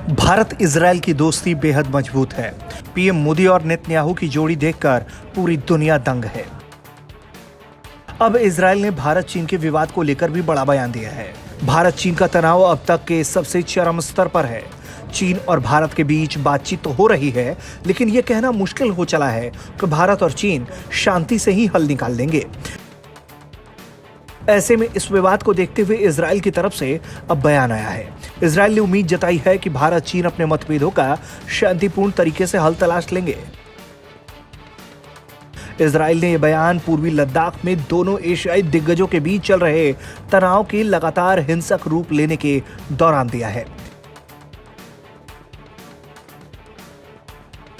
Bharat Israel की दोस्ती बेहद मजबूत है। पीएम मोदी और नेतन्याहू की जोड़ी देखकर पूरी दुनिया दंग है। अब इजरायल ने भारत चीन के विवाद को लेकर भी बड़ा बयान दिया है। भारत चीन का तनाव अब तक के सबसे चरम स्तर पर है। चीन और भारत के बीच बातचीत तो हो रही है, लेकिन यह कहना मुश्किल हो चला है कि भारत और चीन शांति से ही हल निकाल लेंगे। ऐसे में इस विवाद को देखते हुए इजरायल की तरफ से अब बयान आया है। इजरायल ने उम्मीद जताई है कि भारत चीन अपने मतभेदों का शांतिपूर्ण तरीके से हल तलाश लेंगे। इजरायल ने यह बयान पूर्वी लद्दाख में दोनों एशियाई दिग्गजों के बीच चल रहे तनाव के लगातार हिंसक रूप लेने के दौरान दिया है।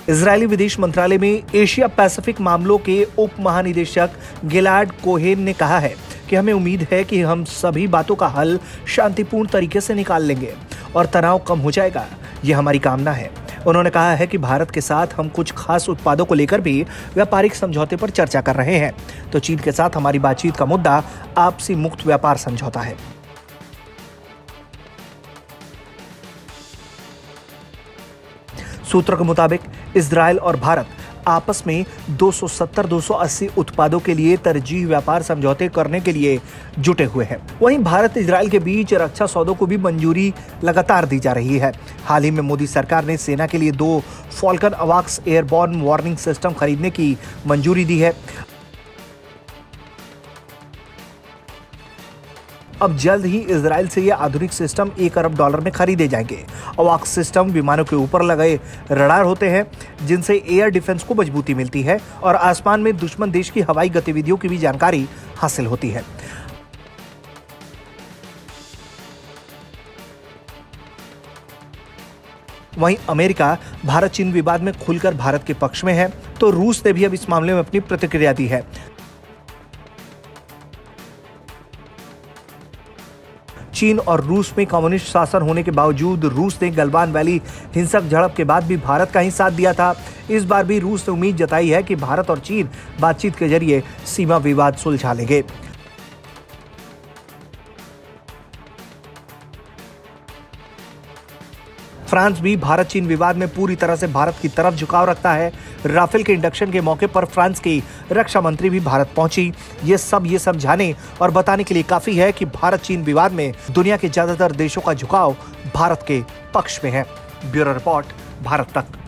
इजरायली विदेश मंत्रालय में एशिया पैसिफिक मामलों के उप महानिदेशक गिलाड कोहेन ने कहा है कि हमें उम्मीद है कि हम सभी बातों का हल शांतिपूर्ण तरीके से निकाल लेंगे और तनाव कम हो जाएगा। यह हमारी कामना है। उन्होंने कहा है कि भारत के साथ हम कुछ खास उत्पादों को लेकर भी व्यापारिक समझौते पर चर्चा कर रहे हैं, तो चीन के साथ हमारी बातचीत का मुद्दा आपसी मुक्त व्यापार समझौता है। सूत्रों के मुताबिक इजरायल और भारत आपस में 270-280 उत्पादों के लिए तरजीह व्यापार समझौते करने के लिए जुटे हुए हैं। वहीं भारत इजरायल के बीच रक्षा सौदों को भी मंजूरी लगातार दी जा रही है। हाल ही में मोदी सरकार ने सेना के लिए 2 फॉल्कन अवाक्स एयरबॉर्न वार्निंग सिस्टम खरीदने की मंजूरी दी है। अब जल्द ही इजरायल से ये आधुनिक सिस्टम $1 अरब में खरीदे जाएंगे। अवाक्स सिस्टम विमानों के ऊपर लगे रडार होते हैं, जिनसे एयर डिफेंस को मजबूती मिलती है और आसमान में दुश्मन देश की हवाई गतिविधियों की भी जानकारी हासिल होती है। वहीं अमेरिका भारत चीन विवाद में खुलकर भारत के पक्ष में है, तो रूस ने भी अब इस मामले में अपनी प्रतिक्रिया दी है। चीन और रूस में कम्युनिस्ट शासन होने के बावजूद रूस ने गलवान वैली हिंसक झड़प के बाद भी भारत का ही साथ दिया था। इस बार भी रूस ने उम्मीद जताई है कि भारत और चीन बातचीत के जरिए सीमा विवाद सुलझा लेंगे। फ्रांस भी भारत चीन विवाद में पूरी तरह से भारत की तरफ झुकाव रखता है। राफेल के इंडक्शन के मौके पर फ्रांस की रक्षा मंत्री भी भारत पहुंची। ये समझाने और बताने के लिए काफी है कि भारत चीन विवाद में दुनिया के ज्यादातर देशों का झुकाव भारत के पक्ष में है। ब्यूरो रिपोर्ट, भारत तक।